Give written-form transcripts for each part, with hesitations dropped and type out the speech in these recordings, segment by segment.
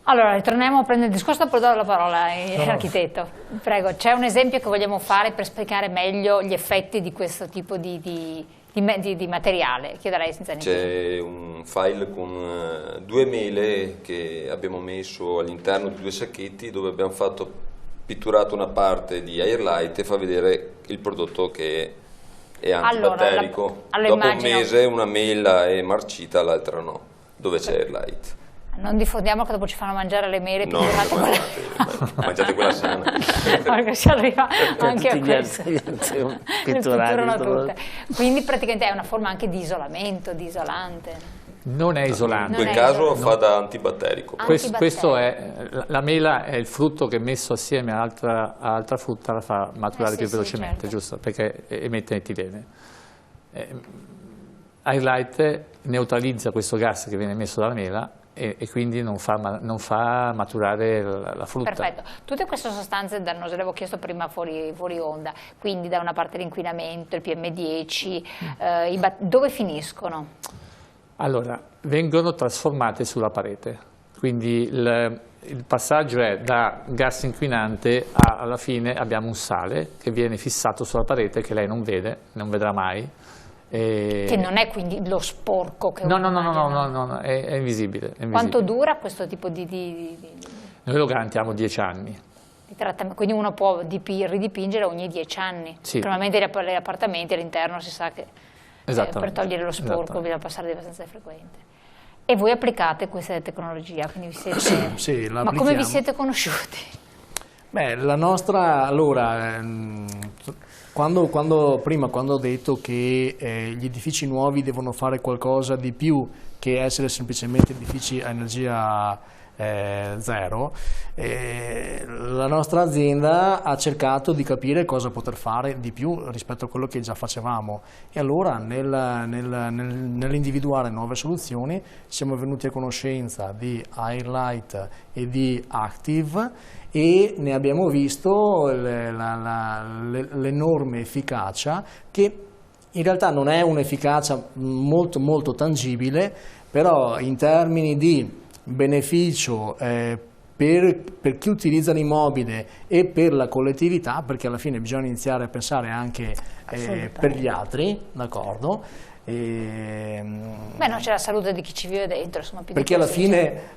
Allora, ritorniamo a prendere il discorso, poi do la parola all'architetto. Prego, c'è un esempio che vogliamo fare per spiegare meglio gli effetti di questo tipo di materiale? Chiedo a lei senza niente. C'è un file con 2 mele che abbiamo messo all'interno di 2 sacchetti dove abbiamo pitturato una parte di Airlight e fa vedere il prodotto che è antibatterico. Allora, dopo immagino... un mese una mela è marcita, l'altra no, dove c'è Airlight. Non diffondiamo che dopo ci fanno mangiare le mele, no, mangiate quella sana. Perché si arriva anche a questo. Pitturano tutte. Quindi praticamente è una forma anche di isolamento, di isolante. Non è isolante. In quel caso fa da antibatterico. Questo è, la mela è il frutto che messo assieme a altra frutta la fa maturare più velocemente, certo. Giusto? Perché emette etilene. Airlight neutralizza questo gas che viene emesso dalla mela e quindi non fa maturare la frutta. Perfetto. Tutte queste sostanze dannose, l'avevo chiesto prima fuori onda, quindi da una parte l'inquinamento, il PM10, dove finiscono? Allora, vengono trasformate sulla parete, quindi il passaggio è da gas inquinante alla fine abbiamo un sale che viene fissato sulla parete che lei non vede, non vedrà mai. Che non è quindi lo sporco che no, è invisibile, Quanto dura questo tipo di... Noi lo garantiamo 10 anni. Quindi uno può ridipingere ogni 10 anni. Sì. Normalmente gli appartamenti all'interno si sa che per togliere lo sporco bisogna passare abbastanza frequente. E voi applicate questa tecnologia? Quindi vi siete... sì, ma come vi siete conosciuti? Beh, la nostra, allora... Quando ho detto che gli edifici nuovi devono fare qualcosa di più che essere semplicemente edifici a energia zero, la nostra azienda ha cercato di capire cosa poter fare di più rispetto a quello che già facevamo e allora nell'individuare nuove soluzioni siamo venuti a conoscenza di Airlight e di Active e ne abbiamo visto l'enorme efficacia che in realtà non è un'efficacia molto molto tangibile, però in termini di beneficio per chi utilizza l'immobile e per la collettività, perché alla fine bisogna iniziare a pensare anche per gli altri, d'accordo? Beh, no, c'è la salute di chi ci vive dentro, insomma, perché alla fine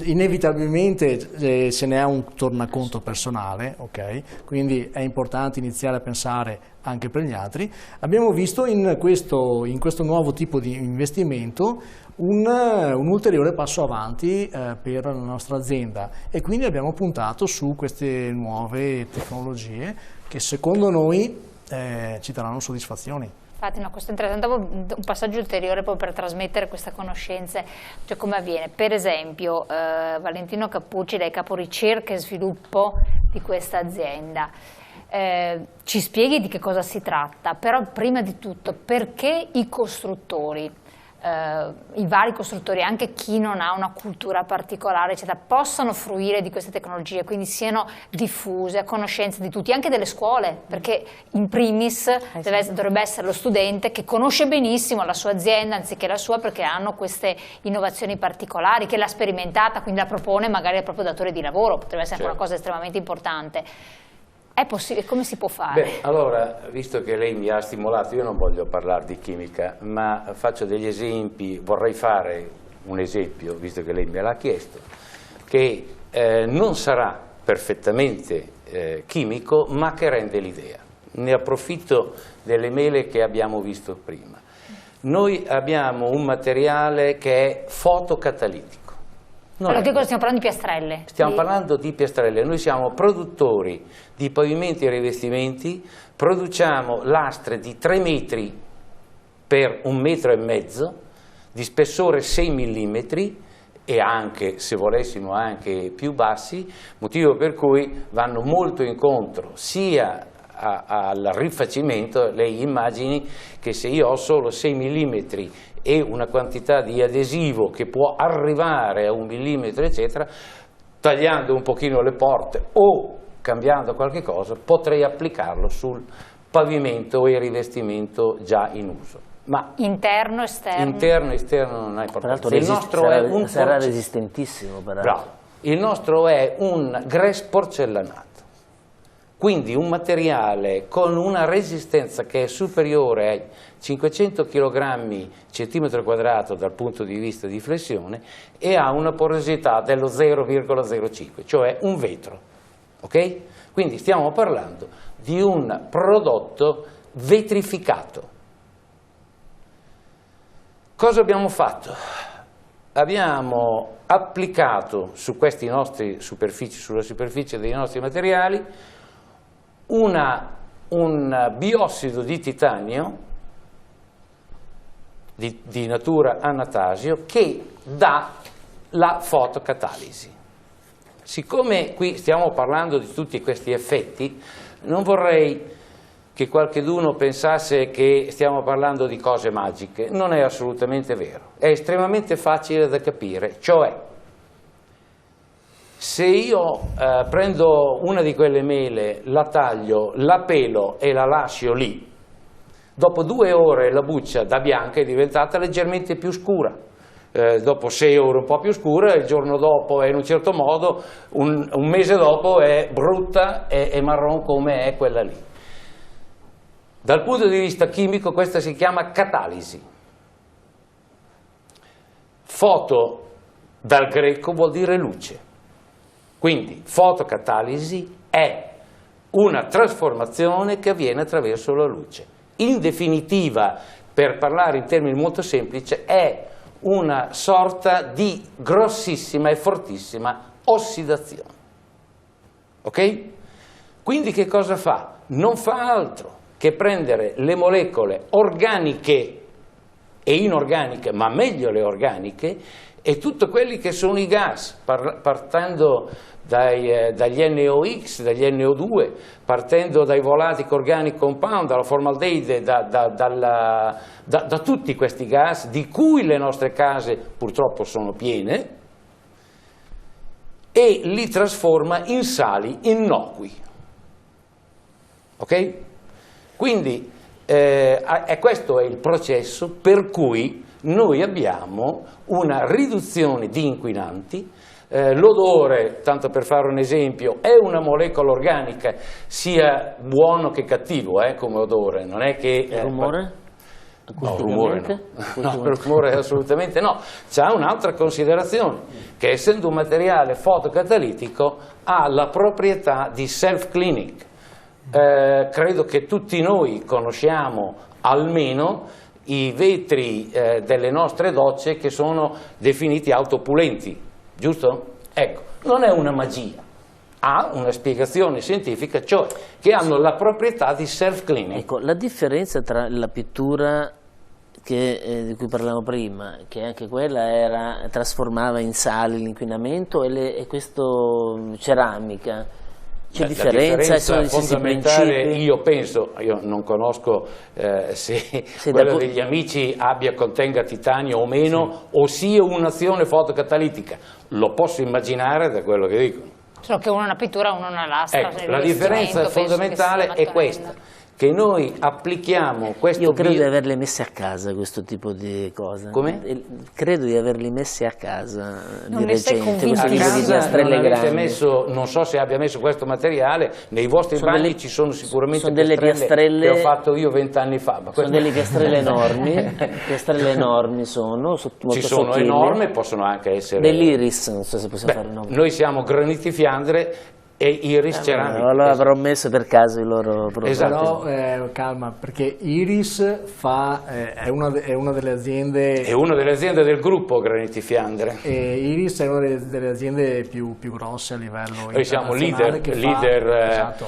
inevitabilmente se ne ha un tornaconto personale, ok? Quindi è importante iniziare a pensare anche per gli altri. Abbiamo visto in questo nuovo tipo di investimento un ulteriore passo avanti per la nostra azienda e quindi abbiamo puntato su queste nuove tecnologie che secondo noi ci daranno soddisfazioni. Infatti, no, questo è interessante, un passaggio ulteriore poi per trasmettere queste conoscenze, cioè come avviene. Per esempio, Valentino Cappucci, lei è capo ricerca e sviluppo di questa azienda. Ci spieghi di che cosa si tratta, però prima di tutto perché i costruttori, i vari costruttori, anche chi non ha una cultura particolare, eccetera, possano fruire di queste tecnologie, quindi siano diffuse a conoscenza di tutti, anche delle scuole, perché in primis dovrebbe essere lo studente che conosce benissimo la sua azienda anziché la sua, perché hanno queste innovazioni particolari, che l'ha sperimentata, quindi la propone magari al proprio datore di lavoro, potrebbe essere una cosa estremamente importante. È possibile? Come si può fare? Beh, allora, visto che lei mi ha stimolato, io non voglio parlare di chimica, ma faccio degli esempi, vorrei fare un esempio, visto che lei me l'ha chiesto, che non sarà perfettamente chimico, ma che rende l'idea. Ne approfitto delle mele che abbiamo visto prima. Noi abbiamo un materiale che è fotocatalitico. Allora, che cosa stiamo parlando di piastrelle? Stiamo parlando di piastrelle, noi siamo produttori di pavimenti e rivestimenti, produciamo lastre di 3 metri per 1,5 metri, di spessore 6 mm e anche, se volessimo, anche più bassi, motivo per cui vanno molto incontro sia al rifacimento. Lei immagini che se io ho solo 6 mm e una quantità di adesivo che può arrivare a 1 millimetro eccetera, tagliando un pochino le porte o cambiando qualche cosa potrei applicarlo sul pavimento e rivestimento già in uso. Ma interno, esterno? Interno, esterno non ha importanza. Peraltro Il nostro è un sarà resistentissimo. Bravo. Il nostro è un grès porcellanato, quindi un materiale con una resistenza che è superiore ai 500 kg centimetro quadrato dal punto di vista di flessione e ha una porosità dello 0,05, cioè un vetro. Ok? Quindi stiamo parlando di un prodotto vetrificato. Cosa abbiamo fatto? Abbiamo applicato su queste nostre superfici, sulla superficie dei nostri materiali, un biossido di titanio di natura anatasio che dà la fotocatalisi. Siccome qui stiamo parlando di tutti questi effetti, non vorrei che qualcuno pensasse che stiamo parlando di cose magiche. Non è assolutamente vero, è estremamente facile da capire, cioè se io prendo una di quelle mele, la taglio, la pelo e la lascio lì, dopo 2 ore la buccia da bianca è diventata leggermente più scura, dopo 6 ore un po' più scura, il giorno dopo è in un certo modo, un mese dopo è brutta e marron come è quella lì. Dal punto di vista chimico questa si chiama catalisi. Foto dal greco vuol dire luce, quindi fotocatalisi è una trasformazione che avviene attraverso la luce. In definitiva, per parlare in termini molto semplici, è una sorta di grossissima e fortissima ossidazione. Ok? Quindi che cosa fa? Non fa altro che prendere le molecole organiche e inorganiche, ma meglio le organiche, e tutti quelli che sono i gas, partendo dagli NOx, dagli NO2, partendo dai volatile organic compound, dalla formaldeide, da tutti questi gas, di cui le nostre case purtroppo sono piene, e li trasforma in sali innocui. Ok? Quindi questo è il processo per cui noi abbiamo una riduzione di inquinanti. L'odore, tanto per fare un esempio, è una molecola organica, sia buono che cattivo come odore, non è che... Il rumore? No, rumore no. No, il rumore assolutamente no. C'ha un'altra considerazione, che essendo un materiale fotocatalitico ha la proprietà di self-cleaning. Credo che tutti noi conosciamo almeno i vetri delle nostre docce che sono definiti autopulenti, giusto? Ecco, non è una magia, ha una spiegazione scientifica, cioè che hanno la proprietà di self-cleaning. Ecco, la differenza tra la pittura di cui parlavamo prima, che anche quella trasformava in sali l'inquinamento, e questo ceramica. C'è differenza? Sono fondamentale, io penso, io non conosco se quella degli amici contenga titanio o meno, o sia un'azione fotocatalitica, lo posso immaginare da quello che dicono. Solo che uno è una pittura, uno è una lastra. Ecco, la differenza fondamentale è questa, che noi applichiamo questo... Io credo di averle messe a casa questo tipo di cose. Come? Credo di averli messi a casa Non di ne sei recente, convinto? questo tipo di piastrelle grandi. Non so se abbia messo questo materiale, nei vostri bagni ci sono sicuramente delle piastrelle che ho fatto io 20 anni fa. Ma sono delle piastrelle enormi, piastrelle enormi sono, molto ci sono sottili. Enormi, possono anche essere... Dell'iris, non so se possiamo fare un nome. Noi siamo Graniti Fiandre e Iris ceramica. Allora avrò messo per caso i loro prodotti. Esatto. Però calma, perché Iris è una delle aziende... È una delle aziende del gruppo Graniti Fiandre. Iris è una delle aziende più grosse a livello Noi siamo leader esatto.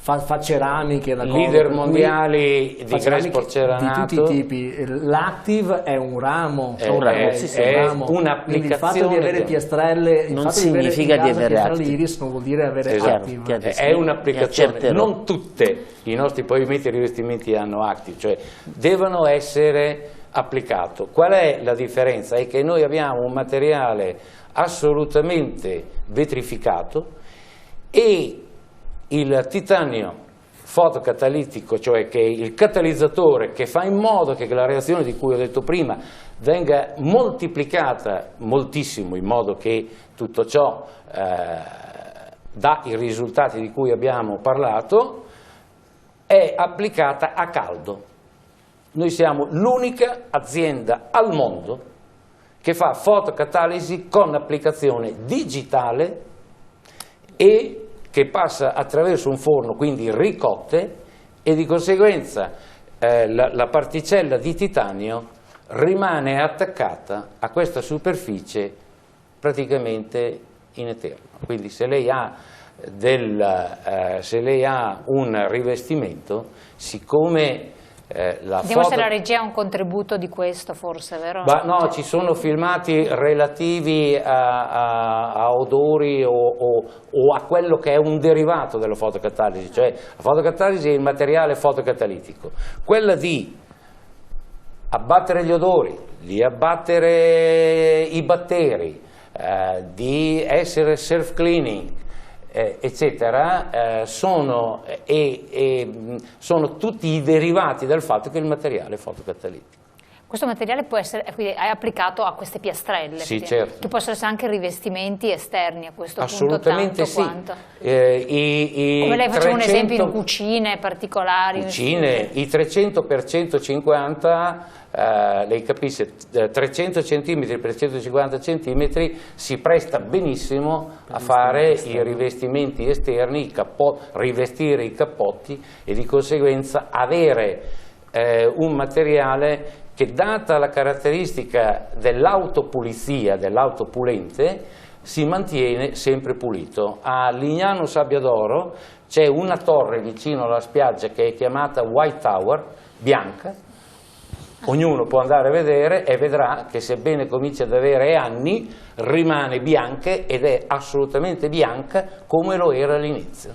Fa ceramiche, leader mondiali di grès porcellanato di tutti i tipi. L'Active è un ramo, è un'applicazione. Quindi il fatto di avere piastrelle non significa di avere Active. Iris non vuol dire avere Active. È un'applicazione. Non tutte i nostri pavimenti e rivestimenti hanno Active, cioè devono essere applicato. Qual è la differenza? È che noi abbiamo un materiale assolutamente vetrificato e il titanio fotocatalitico, cioè che il catalizzatore che fa in modo che la reazione di cui ho detto prima venga moltiplicata moltissimo, in modo che tutto ciò dà i risultati di cui abbiamo parlato, è applicata a caldo. Noi siamo l'unica azienda al mondo che fa fotocatalisi con applicazione digitale e che passa attraverso un forno, quindi ricotte, e di conseguenza la particella di titanio rimane attaccata a questa superficie praticamente in eterno. Quindi se lei ha un rivestimento, siccome vediamo se la regia ha un contributo di questo, forse, vero? No, ci sono filmati relativi a odori o a quello che è un derivato della fotocatalisi, cioè la fotocatalisi è il materiale fotocatalitico, quella di abbattere gli odori, di abbattere i batteri, di essere self-cleaning, eccetera, sono tutti i derivati del fatto che il materiale è fotocatalitico. Questo materiale può essere è applicato a queste piastrelle, sì, certo, che possono essere anche rivestimenti esterni a questo assolutamente punto, tanto sì. Quanto. Come lei faceva un esempio in cucine particolari. Cucine, i 300x150, lei capisce, 300 cm per 150 cm si presta benissimo a fare i rivestimenti esterni, rivestire i cappotti e di conseguenza avere un materiale che, data la caratteristica dell'autopulizia, dell'autopulente, si mantiene sempre pulito. A Lignano Sabbiadoro c'è una torre vicino alla spiaggia che è chiamata White Tower, bianca. Ognuno può andare a vedere e vedrà che, sebbene comincia ad avere anni, rimane bianca ed è assolutamente bianca come lo era all'inizio.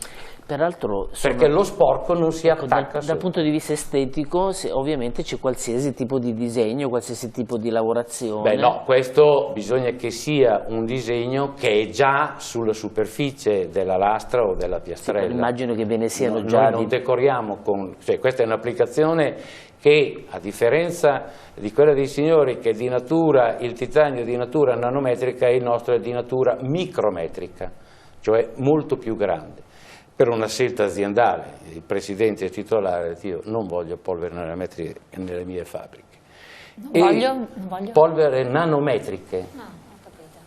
Peraltro perché lo sporco non si attacca. Dal punto di vista estetico, ovviamente c'è qualsiasi tipo di disegno, qualsiasi tipo di lavorazione. Beh no, questo bisogna che sia un disegno che è già sulla superficie della lastra o della piastrella. Sì, immagino che ve ne siano già. Noi non decoriamo con... Cioè, questa è un'applicazione che, a differenza di quella dei signori, che di natura, il titanio è di natura nanometrica, il nostro è di natura micrometrica, cioè molto più grande. Per una scelta aziendale, il presidente e titolare, io non voglio polvere nanometriche nelle mie fabbriche. Non voglio. Polvere nanometriche. No, ho capito.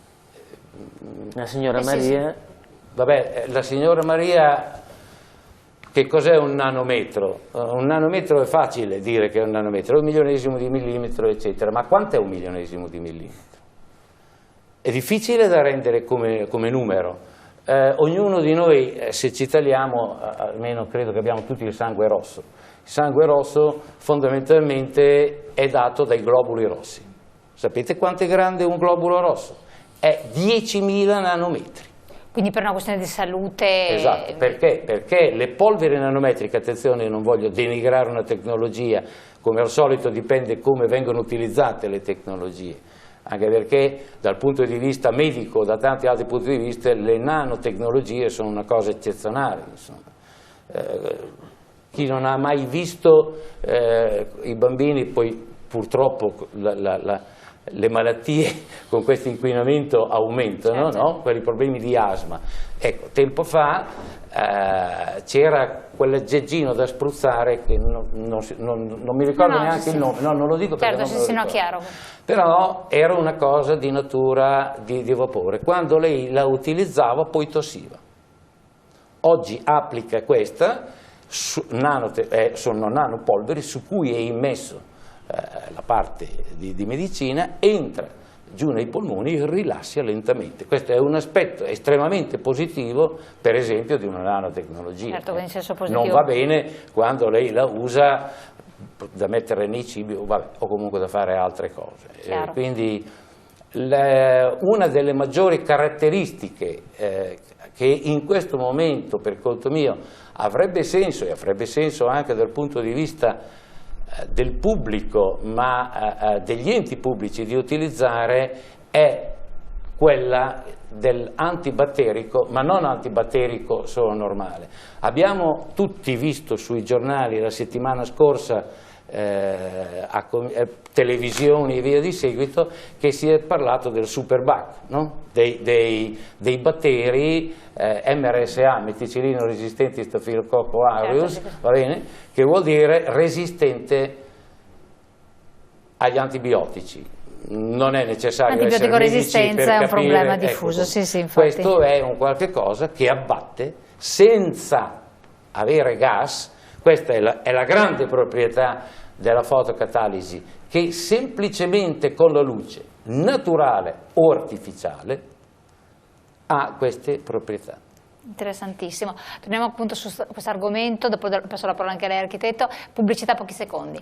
La signora Maria? Sì. Vabbè, la signora Maria, che cos'è un nanometro? Un nanometro è facile dire che è un nanometro, è un milionesimo di millimetro, eccetera, ma quanto è un milionesimo di millimetro? È difficile da rendere come numero. Ognuno di noi, se ci tagliamo, almeno credo che abbiamo tutti il sangue rosso. Il sangue rosso fondamentalmente è dato dai globuli rossi. Sapete quanto è grande un globulo rosso? È 10.000 nanometri. Quindi per una questione di salute... Esatto, perché? Perché le polveri nanometriche, attenzione, non voglio denigrare una tecnologia, come al solito dipende come vengono utilizzate le tecnologie. Anche perché dal punto di vista medico, da tanti altri punti di vista, le nanotecnologie sono una cosa eccezionale. Chi non ha mai visto i bambini, poi purtroppo le malattie con questo inquinamento aumentano, certo, no? Quelli problemi di asma. Ecco, tempo fa c'era quell'aggeggino da spruzzare che non mi ricordo neanche il nome, no, non lo dico perché certo, non me lo ricordo. chiaro. Però era una cosa di natura di vapore. Quando lei la utilizzava poi tossiva. Oggi applica questa, sono nanopolveri su cui è immesso la parte di medicina, entra giù nei polmoni e rilassia lentamente. Questo è un aspetto estremamente positivo, per esempio, di una nanotecnologia. Certo, in senso positivo. Non va bene quando lei la usa da mettere nei cibi o comunque da fare altre cose. Quindi una delle maggiori caratteristiche che in questo momento, per conto mio, avrebbe senso, e avrebbe senso anche dal punto di vista del pubblico, ma degli enti pubblici, di utilizzare, è quella dell'antibatterico, ma non antibatterico solo normale. Abbiamo tutti visto sui giornali la settimana scorsa, televisioni e via di seguito, che si è parlato del superbug, no? dei batteri MRSA, meticillino resistenti Staphylococcus aureus, va bene? Che vuol dire resistente agli antibiotici. Non è necessario essere medici per capire, è un problema diffuso, ecco, sì, infatti. Questo è un qualche cosa che abbatte senza avere gas. Questa è la grande proprietà della fotocatalisi, che semplicemente con la luce naturale o artificiale ha queste proprietà. Interessantissimo. Torniamo appunto su questo argomento, dopo passo la parola anche a lei architetto. Pubblicità, pochi secondi.